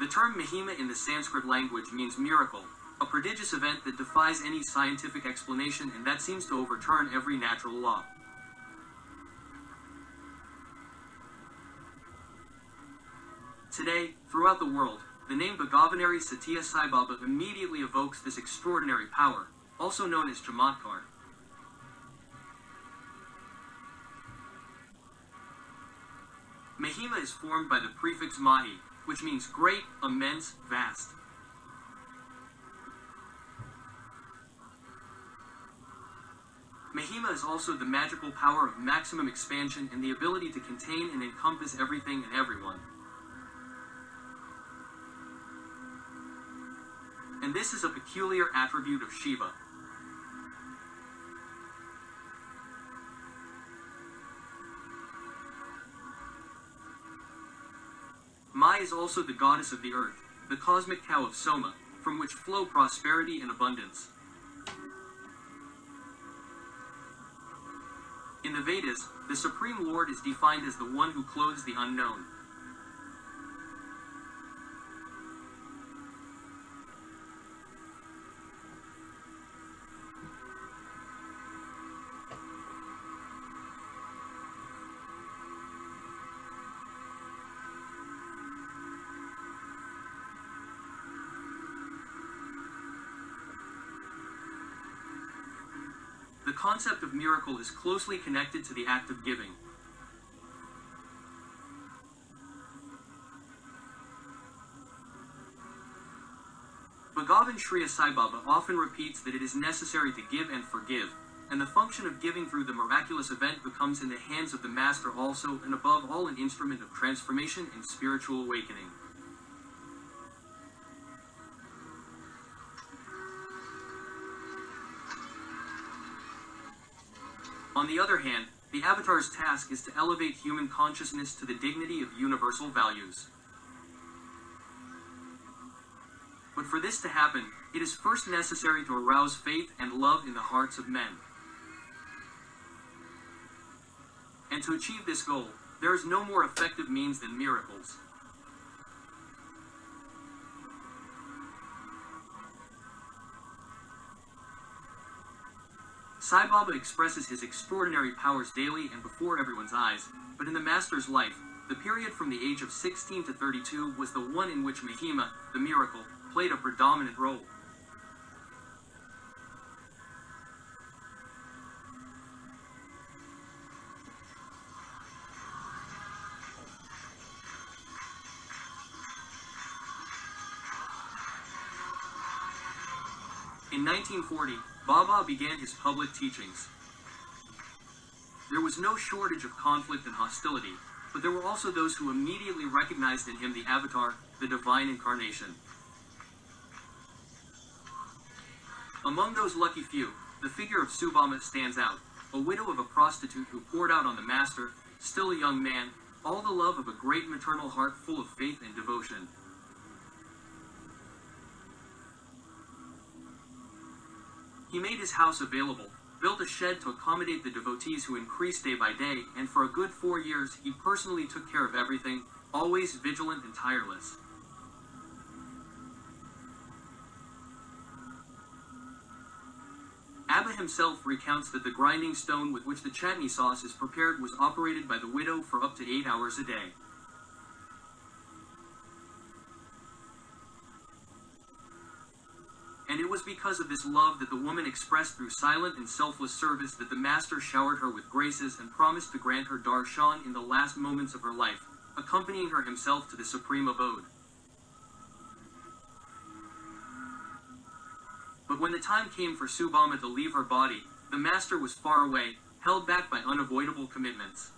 The term Mahima in the Sanskrit language means miracle, a prodigious event that defies any scientific explanation and that seems to overturn every natural law. Today, throughout the world, the name Bhagavanari Sathya Sai Baba immediately evokes this extraordinary power, also known as Chamatkar. Mahima is formed by the prefix Mahi, which means great, immense, vast. Mahima is also the magical power of maximum expansion and the ability to contain and encompass everything and everyone. And this is a peculiar attribute of Shiva. Mai is also the goddess of the earth, the cosmic cow of Soma, from which flow prosperity and abundance. In the Vedas, the Supreme Lord is defined as the one who clothes the unknown. The concept of miracle is closely connected to the act of giving. Bhagavan Sri Sai Baba often repeats that it is necessary to give and forgive, and the function of giving through the miraculous event becomes in the hands of the Master also and above all an instrument of transformation and spiritual awakening. On the other hand, the Avatar's task is to elevate human consciousness to the dignity of universal values. But for this to happen, it is first necessary to arouse faith and love in the hearts of men. And to achieve this goal, there is no more effective means than miracles. Sai Baba expresses his extraordinary powers daily and before everyone's eyes, but in the Master's life, the period from the age of 16 to 32 was the one in which Mahima, the miracle, played a predominant role. In 1940, Baba began his public teachings. There was no shortage of conflict and hostility, but there were also those who immediately recognized in him the Avatar, the divine incarnation. Among those lucky few, the figure of Subama stands out, a widow of a prostitute who poured out on the Master, still a young man, all the love of a great maternal heart full of faith and devotion. He made his house available, built a shed to accommodate the devotees who increased day by day, and for a good 4 years he personally took care of everything, always vigilant and tireless. Abba himself recounts that the grinding stone with which the chutney sauce is prepared was operated by the widow for up to 8 hours a day. And it was because of this love that the woman expressed through silent and selfless service that the Master showered her with graces and promised to grant her darshan in the last moments of her life, accompanying her himself to the supreme abode. But when the time came for Subama to leave her body, the Master was far away, held back by unavoidable commitments.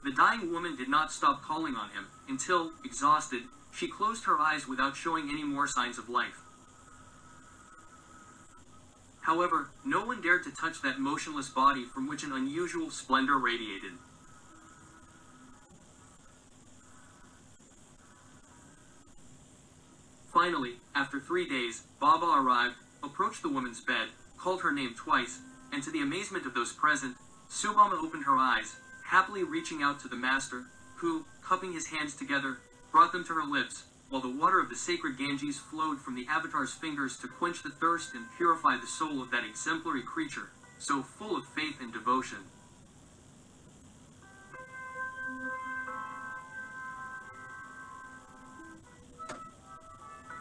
The dying woman did not stop calling on him, until, exhausted, she closed her eyes without showing any more signs of life. However, no one dared to touch that motionless body from which an unusual splendor radiated. Finally, after 3 days, Baba arrived, approached the woman's bed, called her name twice, and to the amazement of those present, Subama opened her eyes, happily reaching out to the Master, who, cupping his hands together, brought them to her lips, while the water of the sacred Ganges flowed from the avatar's fingers to quench the thirst and purify the soul of that exemplary creature, so full of faith and devotion.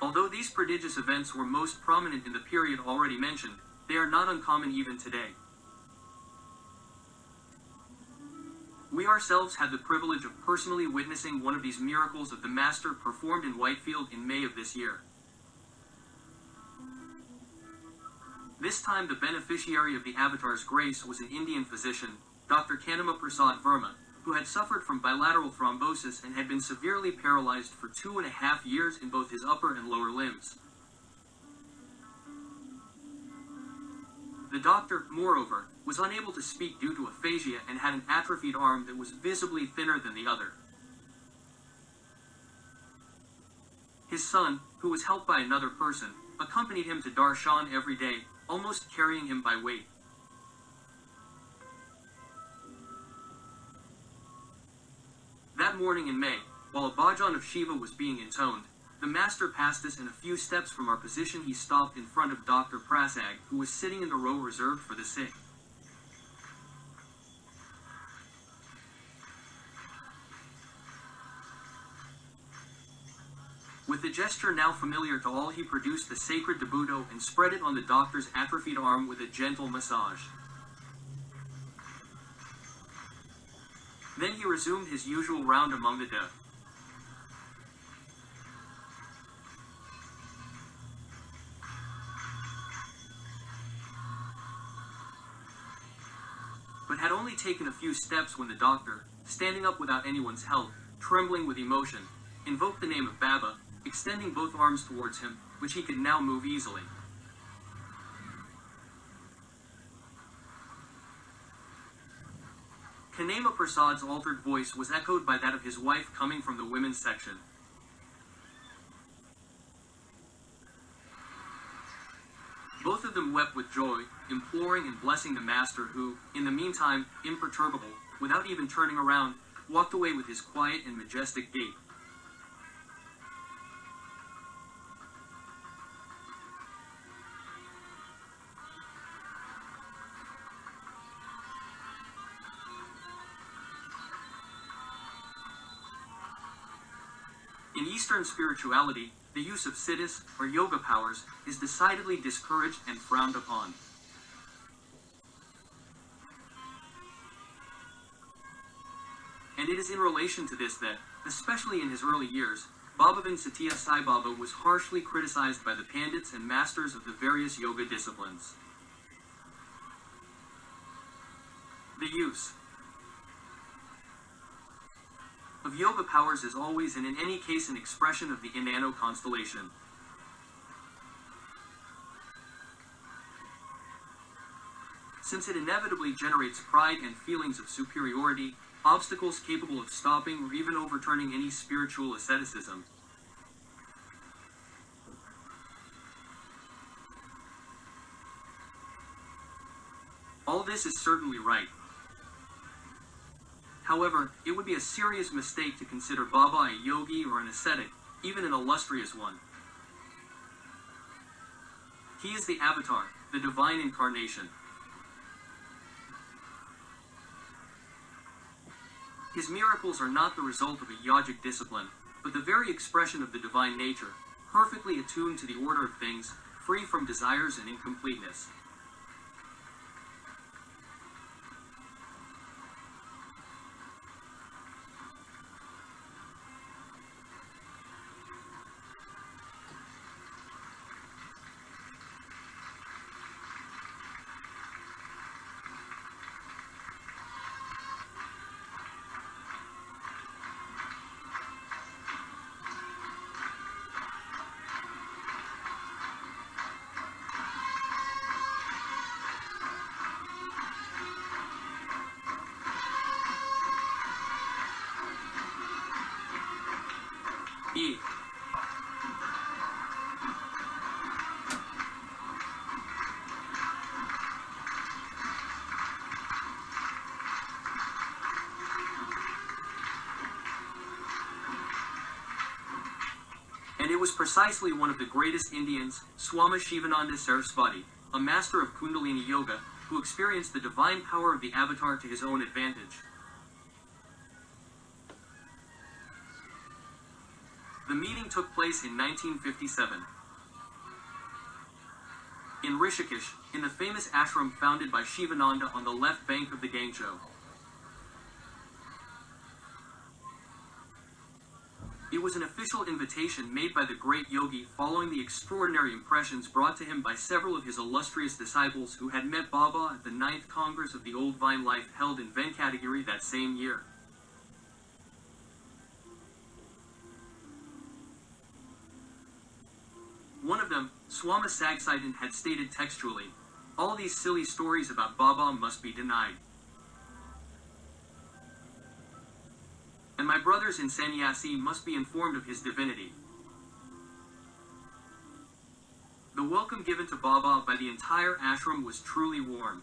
Although these prodigious events were most prominent in the period already mentioned, they are not uncommon even today. We ourselves had the privilege of personally witnessing one of these miracles of the Master performed in Whitefield in May of this year. This time the beneficiary of the Avatar's grace was an Indian physician, Dr. Kanima Prasad Verma, who had suffered from bilateral thrombosis and had been severely paralyzed for 2.5 years in both his upper and lower limbs. The doctor, moreover, was unable to speak due to aphasia and had an atrophied arm that was visibly thinner than the other. His son, who was helped by another person, accompanied him to Darshan every day, almost carrying him by weight. That morning in May, while a bhajan of Shiva was being intoned, the Master passed us, and a few steps from our position he stopped in front of Dr. Prasad, who was sitting in the row reserved for the sick. With the gesture now familiar to all, he produced the sacred debuto and spread it on the doctor's atrophied arm with a gentle massage. Then he resumed his usual round among the dead. But had only taken a few steps when the doctor, standing up without anyone's help, trembling with emotion, invoked the name of Baba, extending both arms towards him, which he could now move easily. Kanema Prasad's altered voice was echoed by that of his wife coming from the women's section. Both of them wept with joy, imploring and blessing the Master who, in the meantime, imperturbable, without even turning around, walked away with his quiet and majestic gait. In Eastern spirituality, the use of siddhis, or yoga powers, is decidedly discouraged and frowned upon. And it is in relation to this that, especially in his early years, Bhagavan Sathya Sai Baba was harshly criticized by the pandits and masters of the various yoga disciplines. The use of yoga powers is always and in any case an expression of the Inanno constellation. Since it inevitably generates pride and feelings of superiority, obstacles capable of stopping or even overturning any spiritual asceticism. All this is certainly right. However, it would be a serious mistake to consider Baba a yogi or an ascetic, even an illustrious one. He is the avatar, the divine incarnation. His miracles are not the result of a yogic discipline, but the very expression of the divine nature, perfectly attuned to the order of things, free from desires and incompleteness. E. And it was precisely one of the greatest Indians, Swami Shivananda Saraswati, a master of Kundalini Yoga, who experienced the divine power of the avatar to his own advantage. The meeting took place in 1957. In Rishikesh, in the famous ashram founded by Shivananda on the left bank of the Gangcho. It was an official invitation made by the great yogi following the extraordinary impressions brought to him by several of his illustrious disciples who had met Baba at the 9th Congress of the Old Vine Life held in Venkatagiri that same year. One of them, Swami Sagsaidan, had stated textually, "All these silly stories about Baba must be denied. And my brothers in sannyasi must be informed of his divinity." The welcome given to Baba by the entire ashram was truly warm.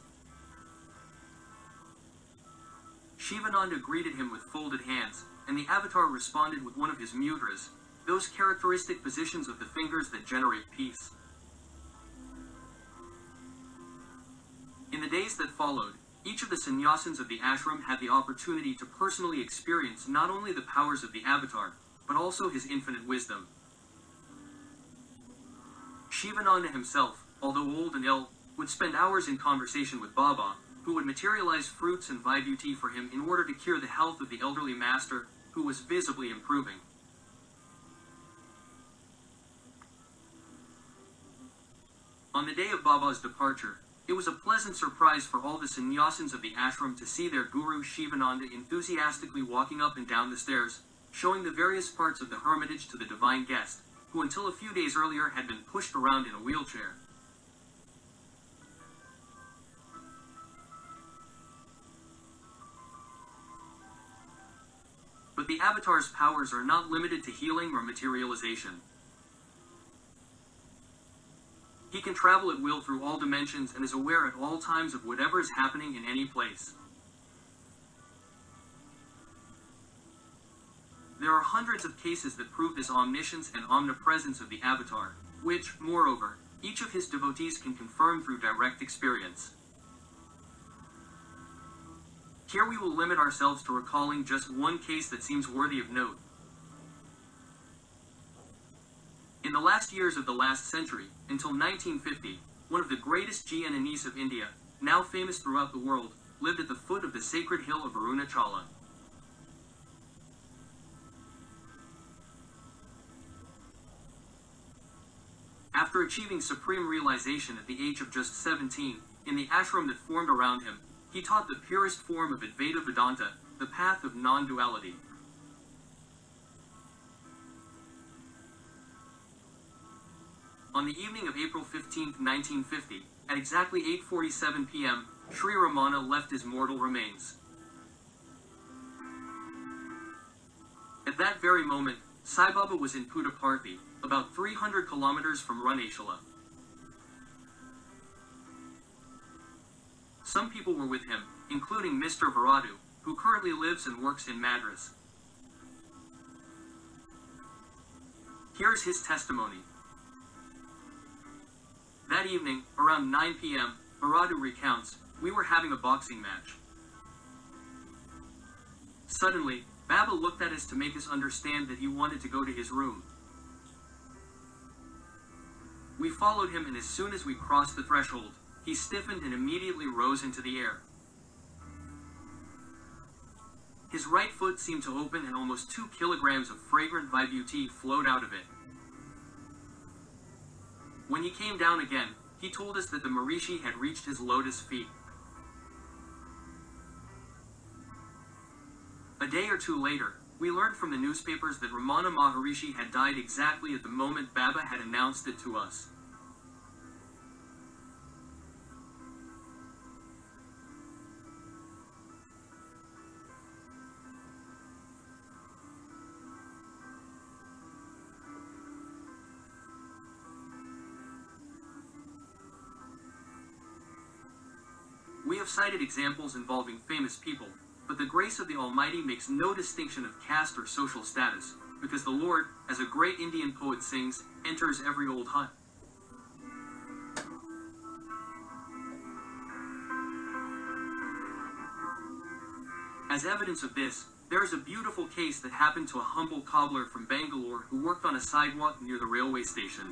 Shivananda greeted him with folded hands, and the avatar responded with one of his mudras, those characteristic positions of the fingers that generate peace. In the days that followed, each of the sannyasins of the ashram had the opportunity to personally experience not only the powers of the avatar, but also his infinite wisdom. Shivananda himself, although old and ill, would spend hours in conversation with Baba, who would materialize fruits and vibhuti for him in order to cure the health of the elderly master, who was visibly improving. On the day of Baba's departure, it was a pleasant surprise for all the sannyasins of the ashram to see their guru Shivananda enthusiastically walking up and down the stairs, showing the various parts of the hermitage to the divine guest, who until a few days earlier had been pushed around in a wheelchair. But the avatar's powers are not limited to healing or materialization. He can travel at will through all dimensions and is aware at all times of whatever is happening in any place. There are hundreds of cases that prove this omniscience and omnipresence of the avatar, which, moreover, each of his devotees can confirm through direct experience. Here we will limit ourselves to recalling just one case that seems worthy of note. In the last years of the last century, until 1950, one of the greatest Jnanis of India, now famous throughout the world, lived at the foot of the sacred hill of Arunachala. After achieving supreme realization at the age of just 17, in the ashram that formed around him, he taught the purest form of Advaita Vedanta, the path of non-duality. On the evening of April 15, 1950, at exactly 8:47 p.m., Sri Ramana left his mortal remains. At that very moment, Sai Baba was in Puttaparthi, about 300 kilometers from Runachala. Some people were with him, including Mr. Varadu, who currently lives and works in Madras. Here's his testimony. That evening, around 9 p.m., Varadu recounts, we were having a boxing match. Suddenly, Baba looked at us to make us understand that he wanted to go to his room. We followed him, and as soon as we crossed the threshold, he stiffened and immediately rose into the air. His right foot seemed to open and almost 2 kilograms of fragrant vibhuti flowed out of it. When he came down again, he told us that the Maharishi had reached his lotus feet. A day or two later, we learned from the newspapers that Ramana Maharishi had died exactly at the moment Baba had announced it to us. We have cited examples involving famous people, but the grace of the Almighty makes no distinction of caste or social status, because the Lord, as a great Indian poet sings, enters every old hut. As evidence of this, there is a beautiful case that happened to a humble cobbler from Bangalore who worked on a sidewalk near the railway station.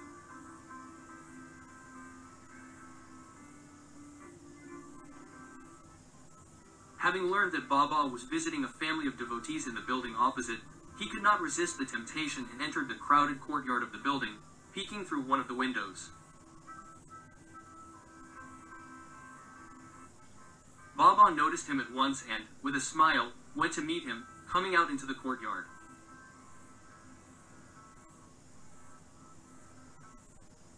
Having learned that Baba was visiting a family of devotees in the building opposite, he could not resist the temptation and entered the crowded courtyard of the building, peeking through one of the windows. Baba noticed him at once and, with a smile, went to meet him, coming out into the courtyard.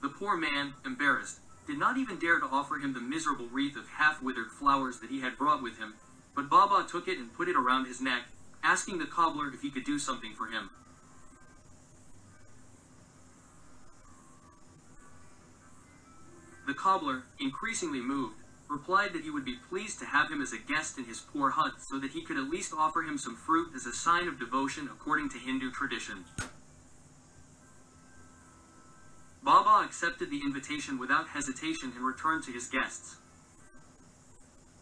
The poor man, embarrassed, did not even dare to offer him the miserable wreath of half-withered flowers that he had brought with him, but Baba took it and put it around his neck, asking the cobbler if he could do something for him. The cobbler, increasingly moved, replied that he would be pleased to have him as a guest in his poor hut so that he could at least offer him some fruit as a sign of devotion according to Hindu tradition. Baba accepted the invitation without hesitation and returned to his guests.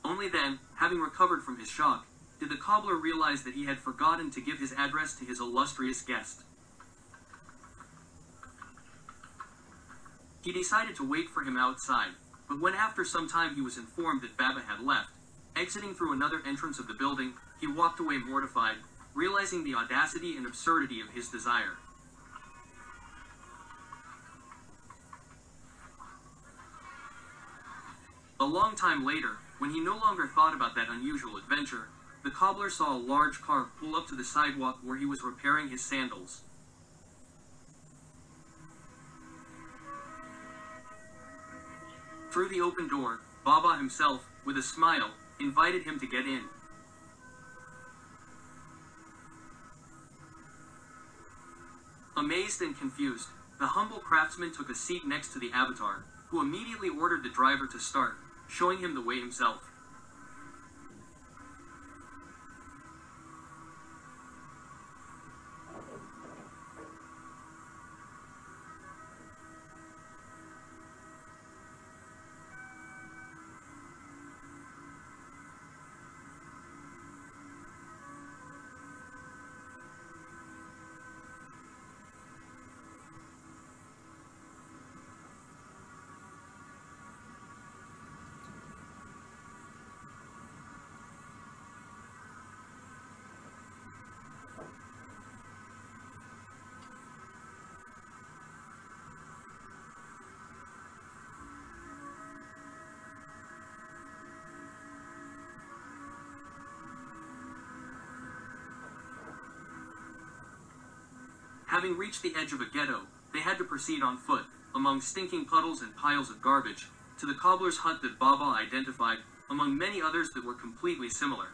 Only then, having recovered from his shock, did the cobbler realize that he had forgotten to give his address to his illustrious guest. He decided to wait for him outside, but when after some time he was informed that Baba had left, exiting through another entrance of the building, he walked away mortified, realizing the audacity and absurdity of his desire. A long time later, when he no longer thought about that unusual adventure, the cobbler saw a large car pull up to the sidewalk where he was repairing his sandals. Through the open door, Baba himself, with a smile, invited him to get in. Amazed and confused, the humble craftsman took a seat next to the avatar, who immediately ordered the driver to start, showing him the way himself. Having reached the edge of a ghetto, they had to proceed on foot, among stinking puddles and piles of garbage, to the cobbler's hut that Baba identified, among many others that were completely similar.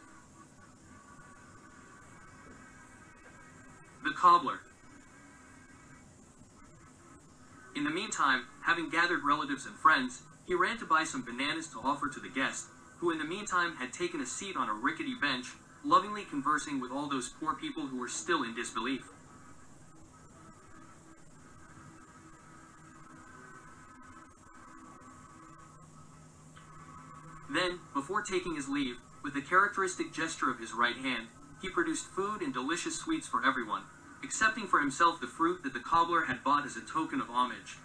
The cobbler. In the meantime, having gathered relatives and friends, he ran to buy some bananas to offer to the guest, who in the meantime had taken a seat on a rickety bench, lovingly conversing with all those poor people who were still in disbelief. Then, before taking his leave, with the characteristic gesture of his right hand, he produced food and delicious sweets for everyone, accepting for himself the fruit that the cobbler had bought as a token of homage.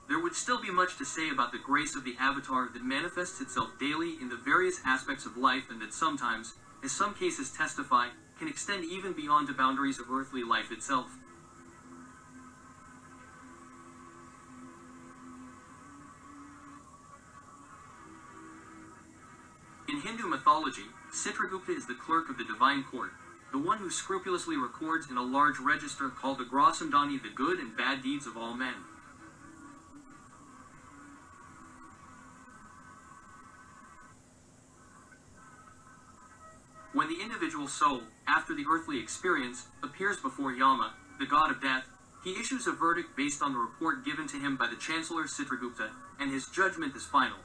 There would still be much to say about the grace of the avatar that manifests itself daily in the various aspects of life and that sometimes, as some cases testify, can extend even beyond the boundaries of earthly life itself. In Hindu mythology, Citragupta is the clerk of the divine court, the one who scrupulously records in a large register called the Grasamdani the good and bad deeds of all men. individual soul, after the earthly experience, appears before Yama, the god of death, he issues a verdict based on the report given to him by the Chancellor Citragupta, and his judgment is final.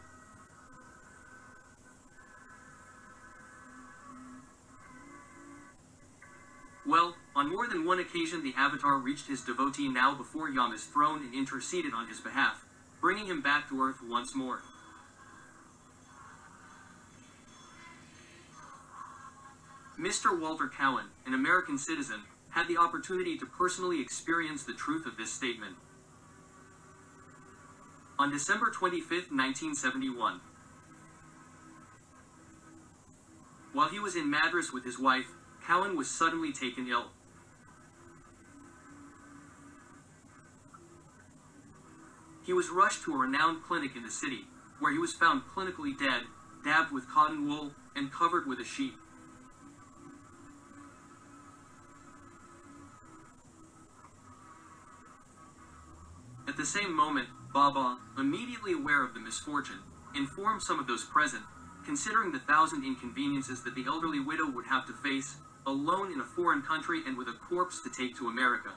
Well, on more than one occasion the Avatar reached his devotee now before Yama's throne and interceded on his behalf, bringing him back to Earth once more. Mr. Walter Cowan, an American citizen, had the opportunity to personally experience the truth of this statement. On December 25, 1971, while he was in Madras with his wife, Cowan was suddenly taken ill. He was rushed to a renowned clinic in the city, where he was found clinically dead, dabbed with cotton wool, and covered with a sheet. At the same moment, Baba, immediately aware of the misfortune, informed some of those present, considering the 1,000 inconveniences that the elderly widow would have to face, alone in a foreign country and with a corpse to take to America.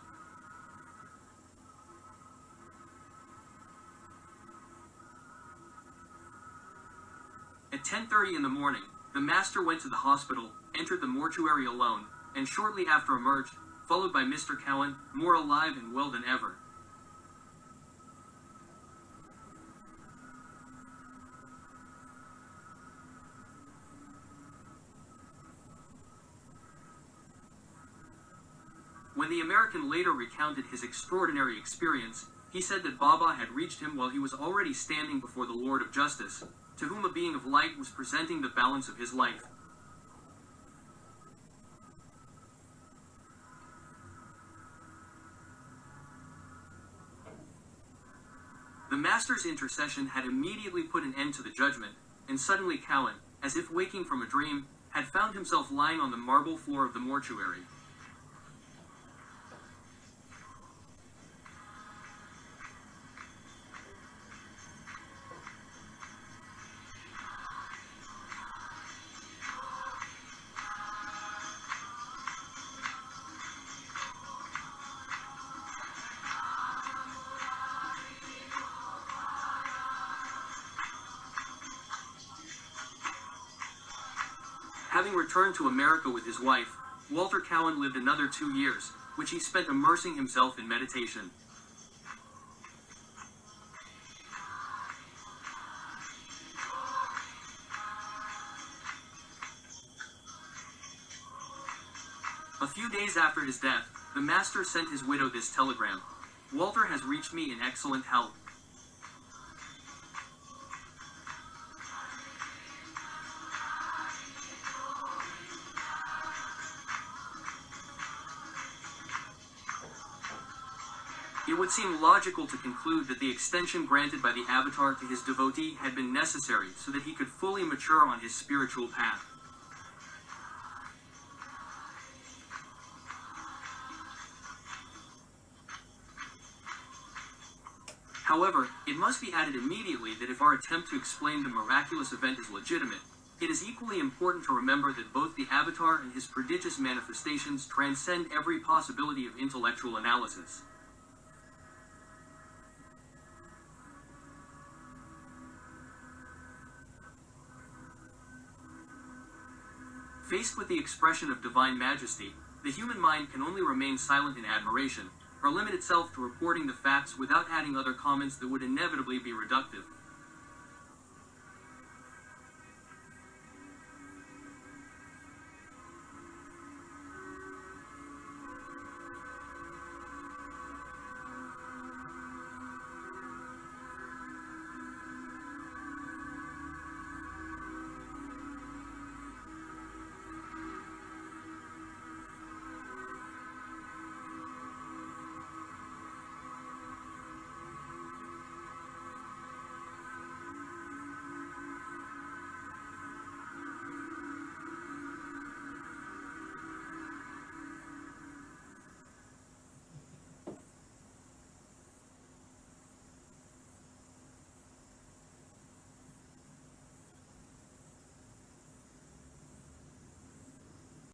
At 10:30 in the morning, the master went to the hospital, entered the mortuary alone, and shortly after emerged, followed by Mr. Cowan, more alive and well than ever. When the American later recounted his extraordinary experience, he said that Baba had reached him while he was already standing before the Lord of Justice, to whom a being of light was presenting the balance of his life. The master's intercession had immediately put an end to the judgment, and suddenly Cowan, as if waking from a dream, had found himself lying on the marble floor of the mortuary. Having returned to America with his wife, Walter Cowan lived another 2 years, which he spent immersing himself in meditation. A few days after his death, the master sent his widow this telegram: "Walter has reached me in excellent health. It would seem logical to conclude that the extension granted by the Avatar to his devotee had been necessary so that he could fully mature on his spiritual path. However, it must be added immediately that if our attempt to explain the miraculous event is legitimate, it is equally important to remember that both the Avatar and his prodigious manifestations transcend every possibility of intellectual analysis. Faced with the expression of divine majesty, the human mind can only remain silent in admiration, or limit itself to reporting the facts without adding other comments that would inevitably be reductive.